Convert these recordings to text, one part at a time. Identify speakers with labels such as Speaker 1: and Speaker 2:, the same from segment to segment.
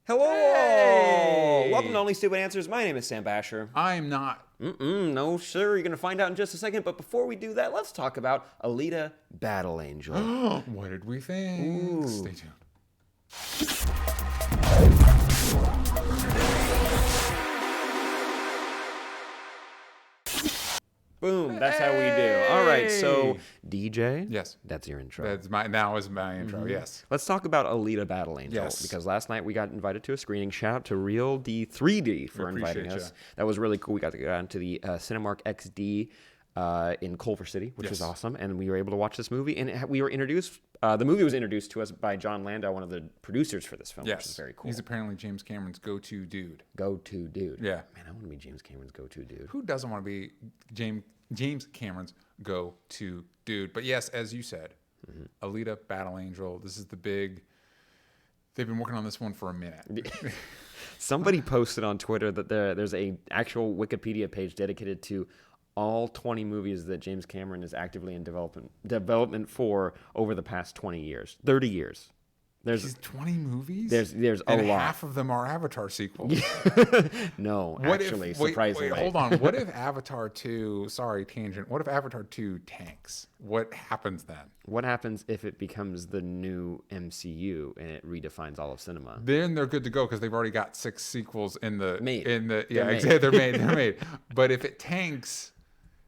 Speaker 1: Hello!
Speaker 2: Hey!
Speaker 1: Welcome to Only Stupid Answers. My name is Sam Bashor.
Speaker 2: I'm not.
Speaker 1: No, sir. You're going to find out in just a second. But before we do that, let's talk about Alita Battle Angel.
Speaker 2: What did we think?
Speaker 1: Ooh.
Speaker 2: Stay tuned.
Speaker 1: Boom. That's how we do. All right. So, DJ?
Speaker 2: Yes.
Speaker 1: That's your intro.
Speaker 2: That's my intro. Yes.
Speaker 1: Let's talk about Alita Battle Angel.
Speaker 2: Yes.
Speaker 1: Because last night we got invited to a screening. Shout out to Real D3D for inviting us.
Speaker 2: Ya.
Speaker 1: That was really cool. We got to go out to the Cinemark XD in Culver City, which was awesome. And we were able to watch this movie. And we were introduced, the movie was introduced to us by John Landau, one of the producers for this film, which is very cool.
Speaker 2: He's apparently James Cameron's go-to dude.
Speaker 1: Go-to dude.
Speaker 2: Yeah.
Speaker 1: Man, I want to be James Cameron's go-to dude.
Speaker 2: Who doesn't want to be James Cameron's go-to dude? But yes, as you said, Alita Battle Angel. This is the big. They've been working on this one for a minute.
Speaker 1: Somebody posted on Twitter that there's a actual Wikipedia page dedicated to all 20 movies that James Cameron is actively in development for over the past 20 years, 30 years.
Speaker 2: There's 20 movies?
Speaker 1: There's a
Speaker 2: and
Speaker 1: lot.
Speaker 2: Half of them are Avatar sequels.
Speaker 1: No,
Speaker 2: Surprisingly.
Speaker 1: surprisingly.
Speaker 2: Wait, hold on. What if Avatar 2, sorry, tangent. What if Avatar 2 tanks? What happens then?
Speaker 1: What happens if it becomes the new MCU and it redefines all of cinema?
Speaker 2: Then they're good to go because they've already got 6 sequels in the
Speaker 1: Made.
Speaker 2: Exactly, they're made. But if it tanks,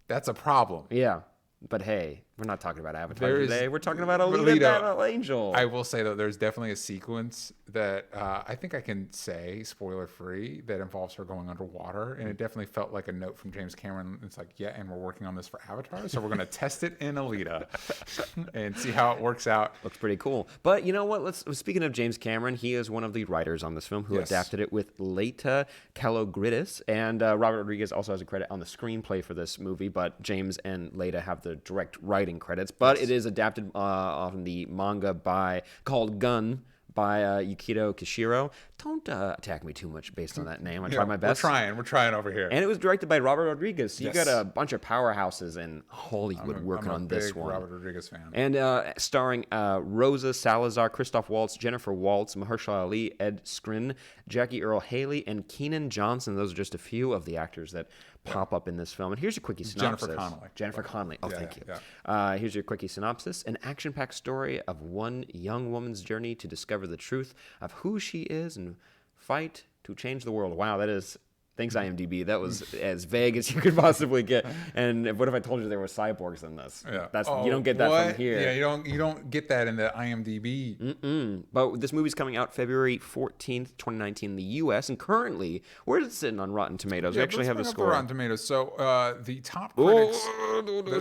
Speaker 2: that's a problem.
Speaker 1: Yeah, but hey, we're not talking about Avatar today. We're talking about Alita
Speaker 2: Alita.
Speaker 1: Battle Angel.
Speaker 2: I will say that there's definitely a sequence that I think I can say, spoiler free, that involves her going underwater, and it definitely felt like a note from James Cameron. It's like, yeah, and we're working on this for Avatar, so we're going to test it in Alita and see how it works out.
Speaker 1: Looks pretty cool. But you know what? Speaking of James Cameron, he is one of the writers on this film who adapted it with Laeta Kalogridis, and Robert Rodriguez also has a credit on the screenplay for this movie, but James and Laeta have the direct writing credits. But it is adapted on the manga called Gunnm by Yukito Kishiro. Don't attack me too much based on that name. I try my best.
Speaker 2: We're trying over here.
Speaker 1: And it was directed by Robert Rodriguez. So you got a bunch of powerhouses in Hollywood working on this one.
Speaker 2: I'm a big Robert Rodriguez fan.
Speaker 1: And starring Rosa Salazar, Christoph Waltz, Jennifer Waltz, Mahershala Ali, Ed Skrein, Jackie Earle Haley, and Keena Johnson. Those are just a few of the actors that pop up in this film. And here's your quickie synopsis. Jennifer Connelly. Oh, thank you. Yeah. Here's your quickie synopsis. An action-packed story of one young woman's journey to discover the truth of who she is and fight to change the world. Wow, that is... Thanks, IMDb. That was as vague as you could possibly get. And what if I told you there were cyborgs in this?
Speaker 2: Yeah.
Speaker 1: You don't get that from here.
Speaker 2: Yeah, you don't get that in the IMDb.
Speaker 1: But this movie's coming out February 14th, 2019 in the U.S. And currently, where is it sitting on Rotten Tomatoes? We actually have the score.
Speaker 2: Rotten Tomatoes. So the top critics,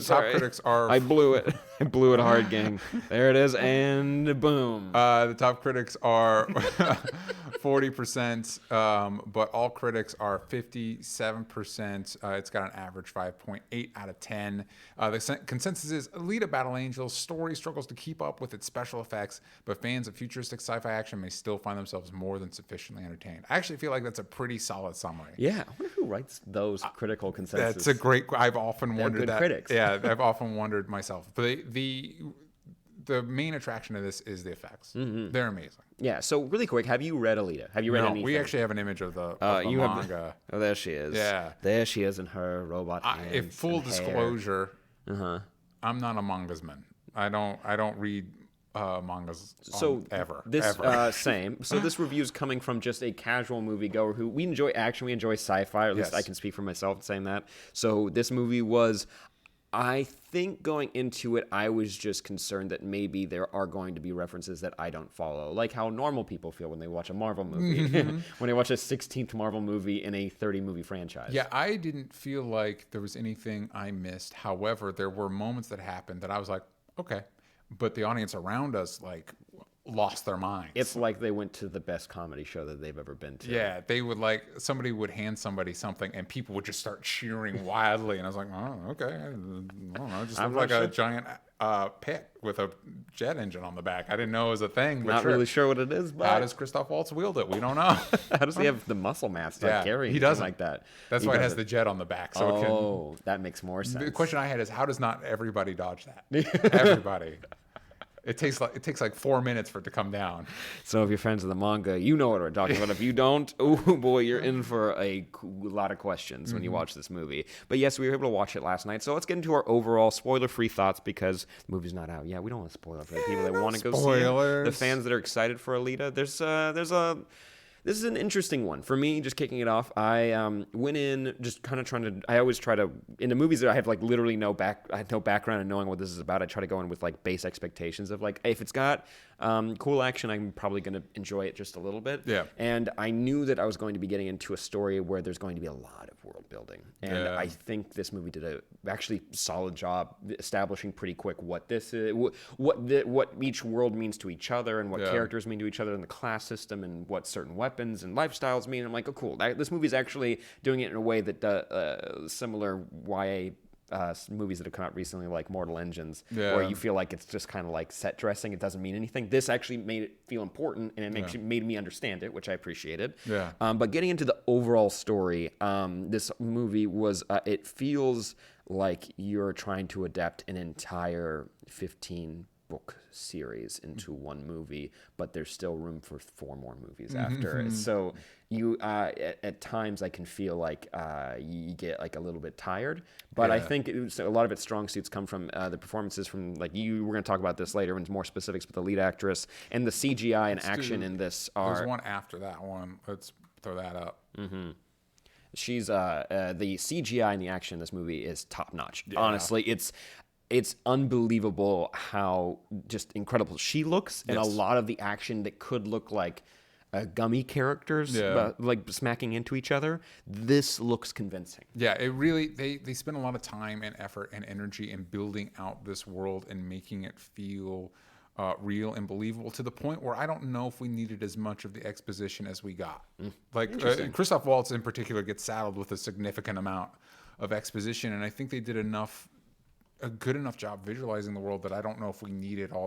Speaker 2: critics are.
Speaker 1: I blew it. I blew it hard, gang. There it is, and boom.
Speaker 2: The top critics are 40%, but all critics are 57%. It's got an average 5.8 out of 10. The consensus is Alita Battle Angel's story struggles to keep up with its special effects, but fans of futuristic sci-fi action may still find themselves more than sufficiently entertained. I actually feel like that's a pretty solid summary.
Speaker 1: Yeah, I wonder who writes those critical consensus.
Speaker 2: That's a great. I've often wondered
Speaker 1: good
Speaker 2: that.
Speaker 1: Critics.
Speaker 2: Yeah, I've often wondered myself. But the main attraction of this is the effects. They're amazing.
Speaker 1: Yeah, so really quick, have you read Alita? Have you read anything?
Speaker 2: We actually have an image of the manga.
Speaker 1: Oh, there she is.
Speaker 2: Yeah.
Speaker 1: There she is in her robot hands.
Speaker 2: If full
Speaker 1: and
Speaker 2: disclosure,
Speaker 1: hair.
Speaker 2: I'm not a mangasman. I don't read mangas ever.
Speaker 1: Same. So this review is coming from just a casual moviegoer who we enjoy action, we enjoy sci-fi, or at least I can speak for myself saying that. So this movie was... I think going into it, I was just concerned that maybe there are going to be references that I don't follow, like how normal people feel when they watch a Marvel movie, when they watch a 16th Marvel movie in a 30-movie franchise.
Speaker 2: Yeah, I didn't feel like there was anything I missed. However, there were moments that happened that I was like, okay. But the audience around us, lost their minds.
Speaker 1: It's like they went to the best comedy show that they've ever been to.
Speaker 2: Yeah, they would somebody would hand somebody something and people would just start cheering wildly. And I was like, oh, okay. I don't know. It just looked like a giant pit with a jet engine on the back. I didn't know it was a thing.
Speaker 1: Not really sure what it is, but...
Speaker 2: How does Christoph Waltz wield it? We don't know.
Speaker 1: How does he have the muscle mass to carry
Speaker 2: he doesn't
Speaker 1: like that?
Speaker 2: That's why it has the jet on the back. So
Speaker 1: that makes more sense.
Speaker 2: The question I had is, how does not everybody dodge that? Everybody. It takes like 4 minutes for it to come down.
Speaker 1: So if you're fans of the manga, you know what we're talking about. If you don't, oh boy, you're in for a lot of questions when you watch this movie. But yes, we were able to watch it last night. So let's get into our overall spoiler-free thoughts because the movie's not out yet. We don't want to spoil it for the people that want to go see it. The fans that are excited for Alita. This is an interesting one. For me, just kicking it off, I went in just kind of trying to... I always try to... In the movies that I have like literally I have no background in knowing what this is about, I try to go in with like base expectations of like, if it's got cool action, I'm probably going to enjoy it just a little bit.
Speaker 2: Yeah.
Speaker 1: And I knew that I was going to be getting into a story where there's going to be a lot of world building. And I think this movie did a actually solid job establishing pretty quick what this is, what each world means to each other and what characters mean to each other and the class system and what certain weapons and lifestyles mean. I'm like, oh, cool. This movie's actually doing it in a way that similar YA movies that have come out recently, like Mortal Engines, where you feel like it's just kind of like set dressing. It doesn't mean anything. This actually made it feel important, and it made me understand it, which I appreciated. Yeah. But getting into the overall story, this movie was, it feels like you're trying to adapt an entire 15-book series into one movie, but there's still room for 4 more movies after. So you at times I can feel like you get like a little bit tired, but I think a lot of its strong suits come from the performances from, like, we're going to talk about this later in more specifics, but the lead actress and the CGI and action in this are...
Speaker 2: There's one after that one. Let's throw that up.
Speaker 1: She's the CGI and the action in this movie is top notch. Honestly, it's unbelievable how just incredible she looks, and a lot of the action that could look like gummy characters like smacking into each other, this looks convincing.
Speaker 2: Yeah, it really, they spend a lot of time and effort and energy in building out this world and making it feel real and believable, to the point where I don't know if we needed as much of the exposition as we got. Like Christoph Waltz in particular gets saddled with a significant amount of exposition, and I think they did a good enough job visualizing the world that I don't know if we needed all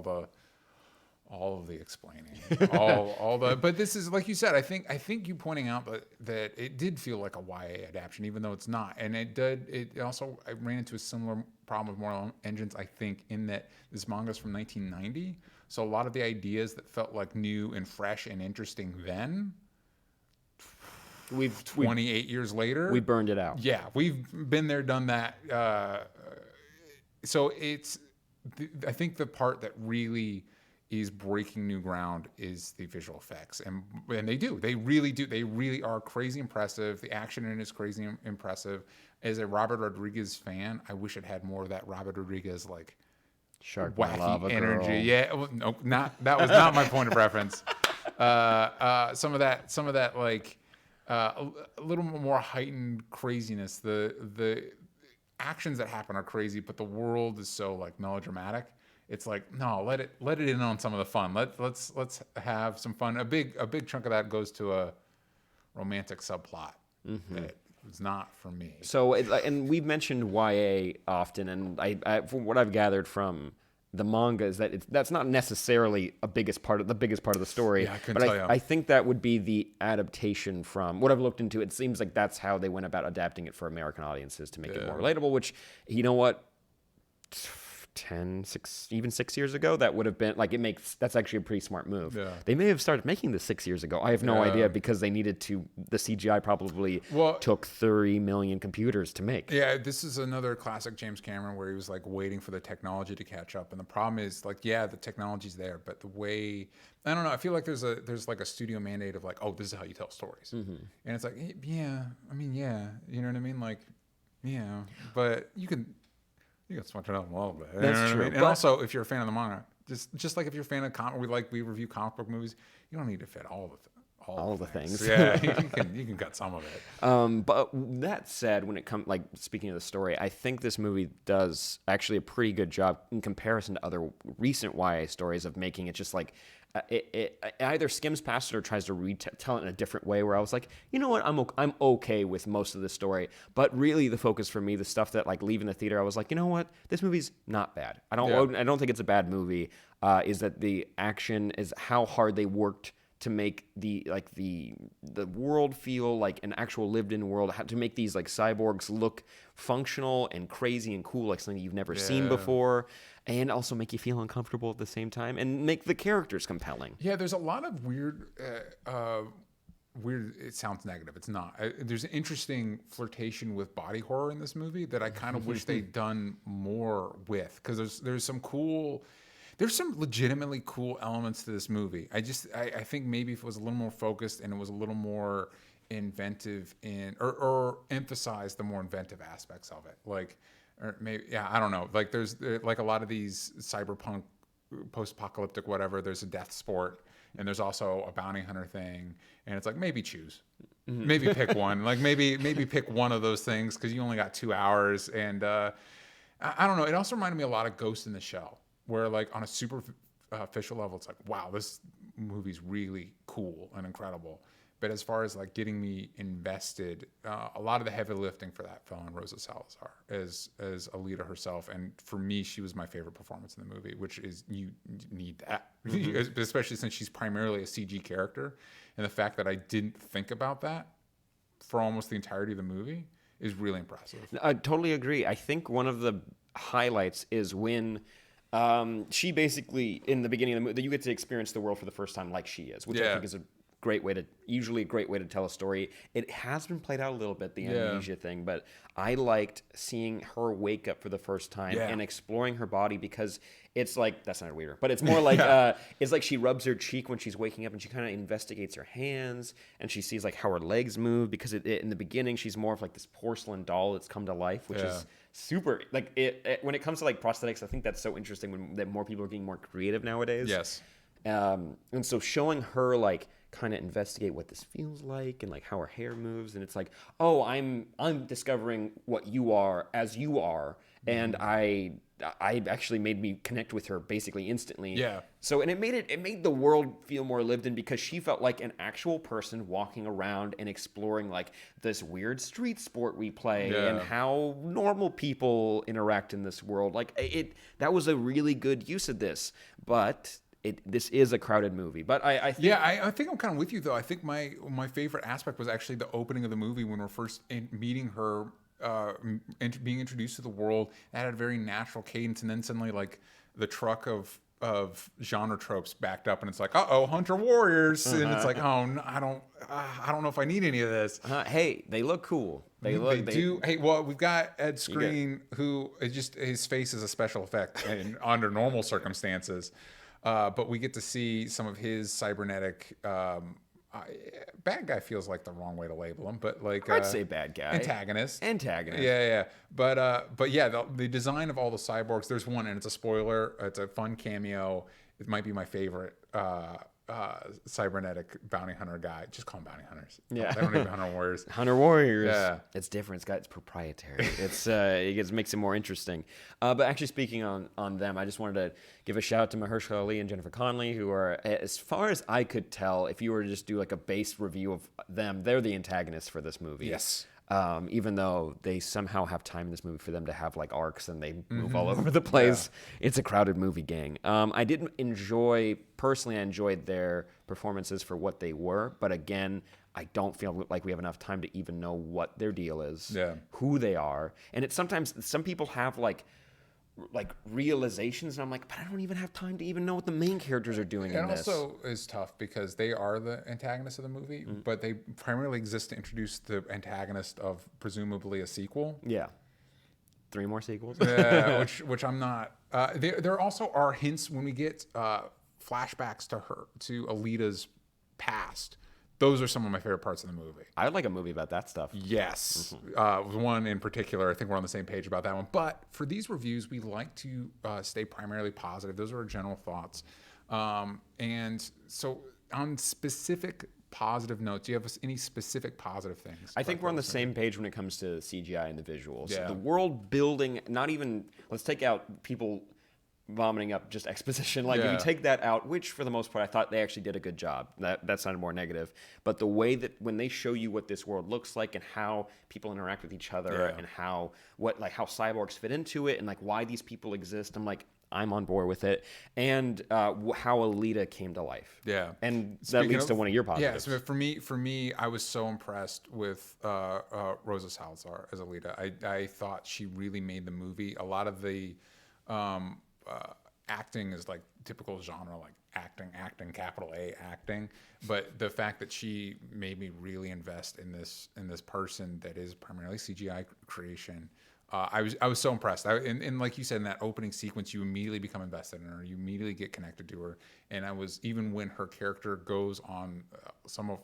Speaker 2: of the explaining, but this is, like you said, I think you pointing out that it did feel like a YA adaptation, even though it's not. And it also, I ran into a similar problem with Mortal Engines, I think, in that this manga is from 1990. So a lot of the ideas that felt like new and fresh and interesting then, 28 years later,
Speaker 1: we burned it out.
Speaker 2: Yeah, we've been there, done that. So I think the part that really is breaking new ground is the visual effects, and they really are crazy impressive. The action in it is crazy impressive. As a Robert Rodriguez fan, I wish it had more of that Robert Rodriguez like
Speaker 1: shark
Speaker 2: wacky energy. Girl. Yeah, well, no, that was not my point of reference. Some of that like a little more heightened craziness. The actions that happen are crazy, but the world is so like melodramatic. It's like, no, let it in on some of the fun. Let's have some fun. A big chunk of that goes to a romantic subplot that was not for me.
Speaker 1: So, and we've mentioned YA often, and I from what I've gathered from the manga is that that's not necessarily the biggest part of the story.
Speaker 2: Yeah, I couldn't tell you.
Speaker 1: I think that would be the adaptation from what I've looked into. It seems like that's how they went about adapting it for American audiences to make it more relatable, which, you know what, 6 years ago, that would have been like, that's actually a pretty smart move. Yeah. They may have started making this 6 years ago. I have no idea, because they needed to, the CGI probably took 30 million computers to make.
Speaker 2: Yeah, this is another classic James Cameron where he was like waiting for the technology to catch up. And the problem is, like, the technology's there, but the way, I don't know, I feel like there's like a studio mandate of like, oh, this is how you tell stories. And it's like, yeah, I mean, yeah, you know what I mean? Like, yeah, but you can switch it up a little bit.
Speaker 1: That's true.
Speaker 2: And also, if you're a fan of the manga, just like if you're a fan of we review comic book movies, you don't need to fit all the things. Yeah, you can cut some of it.
Speaker 1: But that said, when it comes, like, speaking of the story, I think this movie does actually a pretty good job in comparison to other recent YA stories of making it just like, it either skims past it or tries to retell it in a different way, where I was like, you know what, I'm okay with most of this story. But really, the focus for me, the stuff that, like, leaving the theater, I was like, you know what, this movie's not bad. I don't think it's a bad movie. Is that the action, is how hard they worked to make the world feel like an actual lived-in world, to make these like cyborgs look functional and crazy and cool, like something you've never seen before. and also make you feel uncomfortable at the same time and make the characters compelling.
Speaker 2: Yeah, there's a lot of weird. It sounds negative. It's not. There's an interesting flirtation with body horror in this movie that I kind of wish they'd done more with, because there's some cool. There's some legitimately cool elements to this movie. I think maybe if it was a little more focused and it was a little more inventive or emphasized the more inventive aspects of it. Like, or maybe, yeah, I don't know. Like there's like a lot of these cyberpunk, post-apocalyptic, whatever. There's a death sport, and there's also a bounty hunter thing, and it's like, maybe choose, maybe pick one. Like maybe pick one of those things, because you only got 2 hours. And I don't know. It also reminded me a lot of Ghost in the Shell, where like on a superficial level, it's like, wow, this movie's really cool and incredible. But as far as like getting me invested, a lot of the heavy lifting for that fell on Rosa Salazar as Alita herself. And for me, she was my favorite performance in the movie, which is, you need that, especially since she's primarily a CG character. And the fact that I didn't think about that for almost the entirety of the movie is really impressive.
Speaker 1: I totally agree. I think one of the highlights is when she basically, in the beginning of the movie, you get to experience the world for the first time like she is, which I think is usually a great way to tell a story. It has been played out a little bit, the amnesia thing, but I liked seeing her wake up for the first time and exploring her body, because it's like, that's not weird, but it's more like, it's like she rubs her cheek when she's waking up, and she kind of investigates her hands, and she sees like how her legs move, because in the beginning, she's more of like this porcelain doll that's come to life, which is super, like when it comes to like prosthetics, I think that's so interesting that more people are getting more creative nowadays.
Speaker 2: Yes.
Speaker 1: And so showing her like kind of investigate what this feels like, and like how her hair moves, and it's like, oh, I'm discovering what you are as you are, and I actually made me connect with her basically instantly.
Speaker 2: Yeah.
Speaker 1: So, and it made the world feel more lived in, because she felt like an actual person walking around and exploring like this weird street sport we play and how normal people interact in this world. Like that was a really good use of this, but this is a crowded movie. But I think...
Speaker 2: Yeah, I think I'm kind of with you, though. I think my favorite aspect was actually the opening of the movie, when we're first meeting her, being introduced to the world. That had a very natural cadence, and then suddenly like the truck of genre tropes backed up, and it's like, hunter warriors, and it's like, oh no, I don't know if I need any of this.
Speaker 1: Hey, they look cool. They
Speaker 2: do. Hey, well, we've got Ed Skrein, who is just, his face is a special effect under normal circumstances. But we get to see some of his cybernetic, bad guy feels like the wrong way to label him, but like,
Speaker 1: I'd say bad guy.
Speaker 2: Antagonist.
Speaker 1: Yeah.
Speaker 2: But yeah, the design of all the cyborgs, there's one, and it's a spoiler. It's a fun cameo. It might be my favorite, cybernetic bounty hunter guy. Just call them bounty hunters.
Speaker 1: Yeah.
Speaker 2: They don't even hunter warriors.
Speaker 1: Hunter warriors.
Speaker 2: Yeah.
Speaker 1: It's different. It's proprietary. It makes it more interesting. But actually, speaking on them, I just wanted to give a shout out to Mahershala Ali and Jennifer Connelly, who are, as far as I could tell, if you were to just do like a base review of them, they're the antagonists for this movie.
Speaker 2: Yes.
Speaker 1: Even though they somehow have time in this movie for them to have like arcs and they move all over the place. Yeah. It's a crowded movie, gang. I enjoyed their performances for what they were, but again, I don't feel like we have enough time to even know what their deal is, who they are. And it's sometimes, some people have like realizations, and I'm like, but I don't even have time to even know what the main characters are doing in this.
Speaker 2: It also is tough because they are the antagonists of the movie, but they primarily exist to introduce the antagonist of presumably a sequel.
Speaker 1: Yeah. 3 more sequels.
Speaker 2: Yeah, which I'm not. There also are hints when we get flashbacks to Alita's past. Those are some of my favorite parts of the movie.
Speaker 1: I would like a movie about that stuff.
Speaker 2: Yes. One in particular, I think we're on the same page about that one. But for these reviews, we like to stay primarily positive. Those are our general thoughts. And so on specific positive notes, do you have any specific positive things?
Speaker 1: I think we're on the same page when it comes to CGI and the visuals.
Speaker 2: Yeah.
Speaker 1: The world building, not even, let's take out people vomiting up just exposition. Like, if you take that out, which for the most part I thought they actually did a good job. That sounded more negative. But the way that when they show you what this world looks like and how people interact with each other and how cyborgs fit into it and like why these people exist, I'm like, I'm on board with it. And how Alita came to life. Yeah. And that leads to one of your positives.
Speaker 2: Yeah, so for me, I was so impressed with Rosa Salazar as Alita. I thought she really made the movie. A lot of the acting is like typical genre, like acting, capital A acting. But the fact that she made me really invest in this person that is primarily CGI creation. I was so impressed. And like you said, in that opening sequence, you immediately become invested in her. You immediately get connected to her. And I was, even when her character goes on some of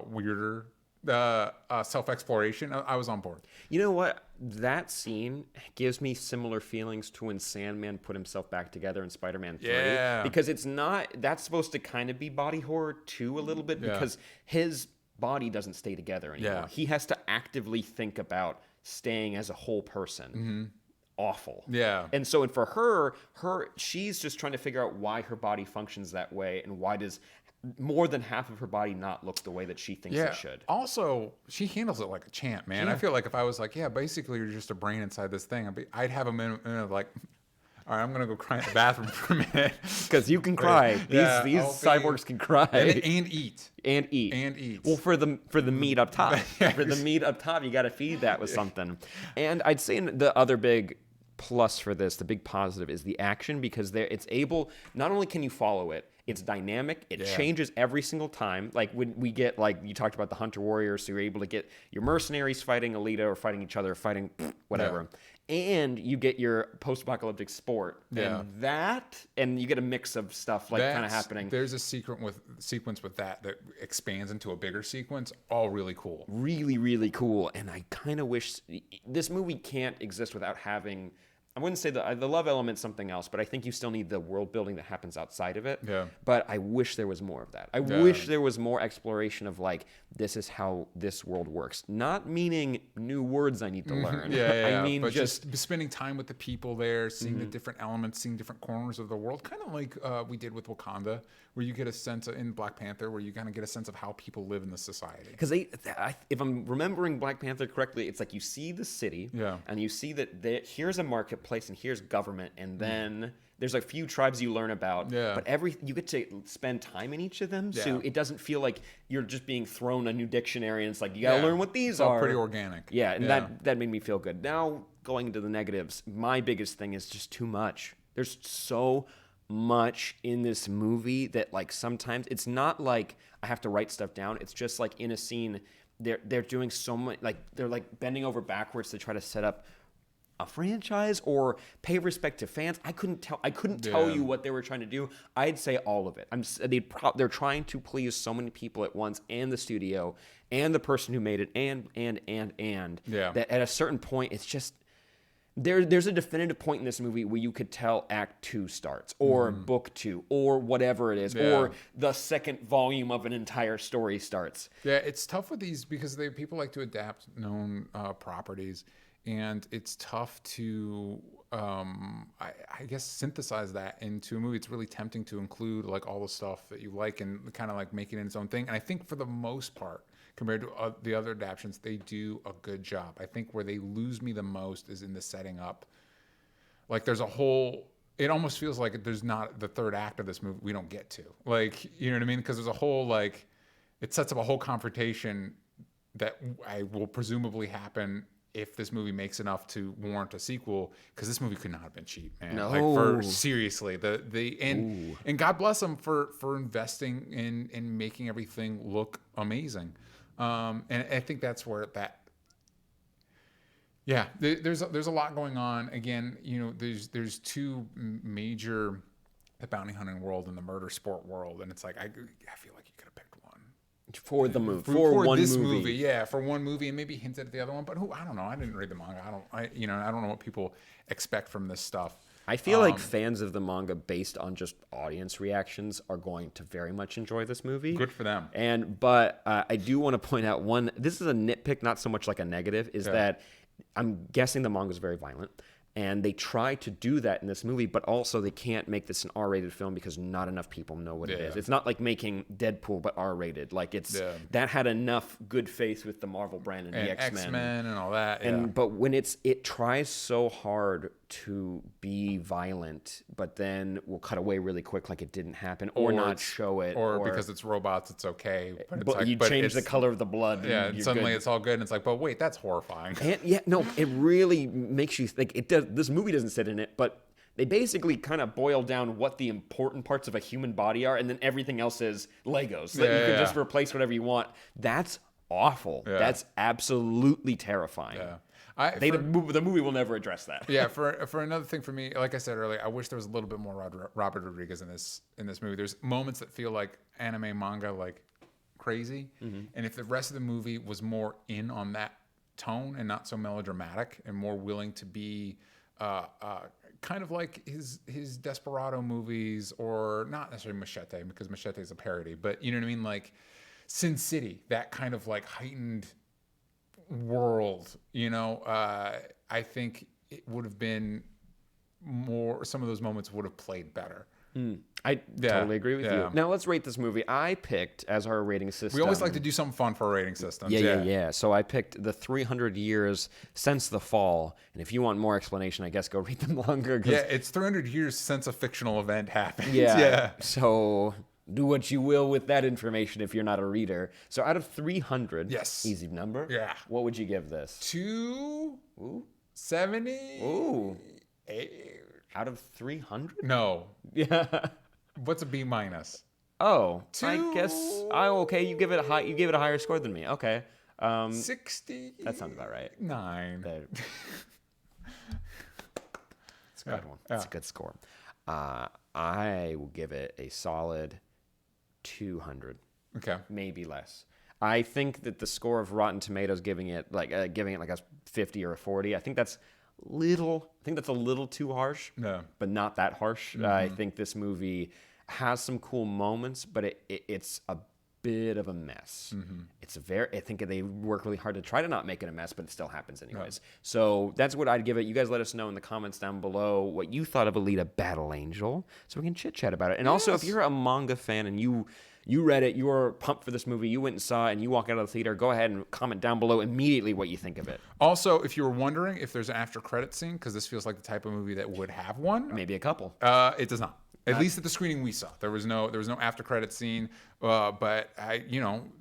Speaker 2: weirder self-exploration, I was on board.
Speaker 1: You know what? That scene gives me similar feelings to when Sandman put himself back together in Spider-Man 3.
Speaker 2: Yeah.
Speaker 1: Because it's not, that's supposed to kind of be body horror too, a little bit, because his body doesn't stay together anymore.
Speaker 2: Yeah.
Speaker 1: He has to actively think about staying as a whole person. Awful.
Speaker 2: Yeah.
Speaker 1: And so, and for her, she's just trying to figure out why her body functions that way, and why does more than half of her body not look the way that she thinks it should.
Speaker 2: Also, she handles it like a champ, man. I feel like if I was like, basically you're just a brain inside this thing, I'd have a minute of like, all right, I'm gonna go cry in the bathroom for a minute.
Speaker 1: Because you can cry. These cyborgs can cry
Speaker 2: and eat.
Speaker 1: And eat. Well, for the meat up top. For the meat up top, you got to feed that with something. And I'd say the other big plus for this, the big positive, is the action, because it's able, not only can you follow it, it's dynamic. It changes every single time. Like when we get, like you talked about the Hunter Warriors, so you're able to get your mercenaries fighting Alita or fighting each other, fighting whatever. And you get your post-apocalyptic sport. And you get a mix of stuff kind of happening.
Speaker 2: There's a sequence with that expands into a bigger sequence. All really cool.
Speaker 1: Really, really cool. And I kind of wish this movie can't exist without having, I wouldn't say the love element's something else, but I think you still need the world building that happens outside of it.
Speaker 2: Yeah.
Speaker 1: But I wish there was more of that. I wish there was more exploration of like, this is how this world works. Not meaning new words I need to learn. I mean,
Speaker 2: but just spending time with the people there, seeing the different elements, seeing different corners of the world, kind of like we did with Wakanda, where you get a sense in Black Panther, where you kind of get a sense of how people live in the society.
Speaker 1: Because if I'm remembering Black Panther correctly, it's like you see the city, and you see that here's a marketplace and here's government, and then there's a few tribes you learn about, but you get to spend time in each of them, so it doesn't feel like you're just being thrown a new dictionary and it's like you gotta learn what these are.
Speaker 2: Pretty organic.
Speaker 1: And that made me feel good. Now going into the negatives, my biggest thing is just too much. There's so much in this movie that like sometimes it's not like I have to write stuff down. It's just like in a scene they're doing so much, like they're like bending over backwards to try to set up a franchise or pay respect to fans. I couldn't tell you what they were trying to do. I'd say all of it. They're trying to please so many people at once, and the studio and the person who made it, and that at a certain point it's just there's a definitive point in this movie where you could tell Act 2 starts, or Book 2, or whatever it is, or the second volume of an entire story starts.
Speaker 2: Yeah, it's tough with these because people like to adapt known properties. And it's tough to, I guess, synthesize that into a movie. It's really tempting to include like all the stuff that you like and kind of like make it its own thing. And I think for the most part, compared to the other adaptions, they do a good job. I think where they lose me the most is in the setting up. Like there's a whole, it almost feels like there's not the third act of this movie we don't get to. Like, you know what I mean? Because there's a whole like, it sets up a whole confrontation that will presumably happen if this movie makes enough to warrant a sequel, because this movie could not have been cheap, man.
Speaker 1: No.
Speaker 2: Like seriously, and God bless them for investing in making everything look amazing. And I think that's where there's a lot going on. Again, you know, there's two major, the bounty hunting world and the murder sport world, and it's like I feel like you could have picked one.
Speaker 1: For the movie, for
Speaker 2: this
Speaker 1: movie.
Speaker 2: movie, for one movie, and maybe hinted at the other one. But I don't know. I didn't read the manga. I don't know what people expect from this stuff.
Speaker 1: I feel like fans of the manga, based on just audience reactions, are going to very much enjoy this movie.
Speaker 2: Good for them.
Speaker 1: But I do want to point out one. This is a nitpick, not so much like a negative. Is that I'm guessing the manga is very violent. And they try to do that in this movie, but also they can't make this an R-rated film because not enough people know what it is. It's not like making Deadpool, but R-rated. Like that had enough good faith with the Marvel brand and the
Speaker 2: X-Men and all that.
Speaker 1: But when it tries so hard to be violent, but then will cut away really quick, like it didn't happen, or not show it,
Speaker 2: or because it's robots, it's okay.
Speaker 1: But you change the color of the blood.
Speaker 2: And suddenly it's all good, and it's like, but wait, that's horrifying.
Speaker 1: And it really makes you think. It does. This movie doesn't sit in it, but they basically kind of boil down what the important parts of a human body are, and then everything else is Legos. So that you can just replace whatever you want. That's awful. Yeah. That's absolutely terrifying. Yeah. The movie will never address that.
Speaker 2: Yeah, for another thing for me, like I said earlier, I wish there was a little bit more Robert Rodriguez in this movie. There's moments that feel like anime manga, like crazy, and if the rest of the movie was more in on that tone and not so melodramatic and more willing to be kind of like his Desperado movies, or not necessarily Machete, because Machete is a parody, but you know what I mean, like Sin City, that kind of like heightened world, you know, I think it would have been more, some of those moments would have played better.
Speaker 1: I totally agree with you. Now let's rate this movie. I picked as our rating system.
Speaker 2: We always like to do something fun for our rating systems.
Speaker 1: Yeah. So I picked the 300 years since the fall. And if you want more explanation, I guess go read the manga.
Speaker 2: Yeah, it's 300 years since a fictional event happened.
Speaker 1: Yeah. So do what you will with that information if you're not a reader. So out of 300, easy number.
Speaker 2: Yeah.
Speaker 1: What would you give this?
Speaker 2: 270.
Speaker 1: Ooh. Out of 300?
Speaker 2: No.
Speaker 1: Yeah.
Speaker 2: What's a B minus?
Speaker 1: Oh, I guess. Okay. You give it a higher score than me. Okay.
Speaker 2: 60.
Speaker 1: That sounds about right.
Speaker 2: 9.
Speaker 1: It's a good one. It's a good score. I will give it a solid 200.
Speaker 2: Okay.
Speaker 1: Maybe less. I think that the score of Rotten Tomatoes giving it like a 50 or a 40. I think that's a little too harsh.
Speaker 2: No.
Speaker 1: But not that harsh. I think this movie has some cool moments, but it's a bit of a mess. I think they work really hard to try to not make it a mess, but it still happens anyways. So that's what I'd give it. You guys let us know in the comments down below what you thought of Alita Battle Angel, so we can chit chat about it. And also, if you're a manga fan and you read it, you were pumped for this movie, you went and saw it, and you walk out of the theater, go ahead and comment down below immediately what you think of it.
Speaker 2: Also, if you were wondering if there's an after credit scene, because this feels like the type of movie that would have one.
Speaker 1: Maybe a couple.
Speaker 2: It does not. At least at the screening we saw, there was no after credit scene. But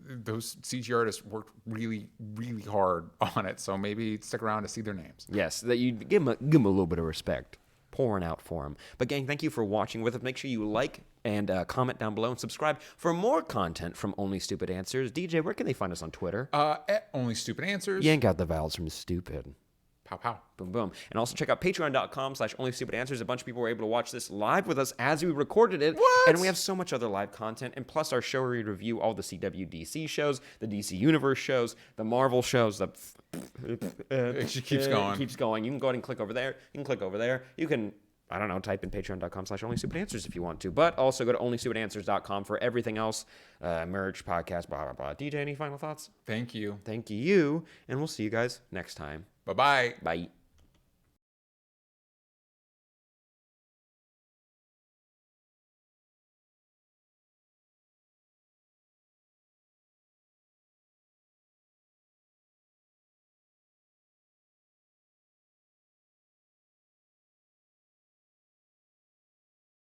Speaker 2: those CG artists worked really, really hard on it. So maybe stick around to see their names.
Speaker 1: Yes, that you give them a little bit of respect, pouring out for them. But gang, thank you for watching with us. Make sure you like and comment down below and subscribe for more content from Only Stupid Answers. DJ, where can they find us on Twitter?
Speaker 2: At Only Stupid Answers.
Speaker 1: Yank out the vowels from stupid.
Speaker 2: Pow, pow.
Speaker 1: Boom, boom. And also check out patreon.com/onlystupidanswers. A bunch of people were able to watch this live with us as we recorded it.
Speaker 2: What?
Speaker 1: And we have so much other live content. And plus our show where we review all the CWDC shows, the DC Universe shows, the Marvel shows.
Speaker 2: It just keeps going.
Speaker 1: It keeps going. You can go ahead and click over there. You can click over there. You can, I don't know, type in patreon.com/onlystupidanswers if you want to. But also go to onlystupidanswers.com for everything else. Merch, podcast, blah, blah, blah. DJ, any final thoughts?
Speaker 2: Thank you.
Speaker 1: Thank you. And we'll see you guys next time.
Speaker 2: Bye-bye.
Speaker 1: Bye.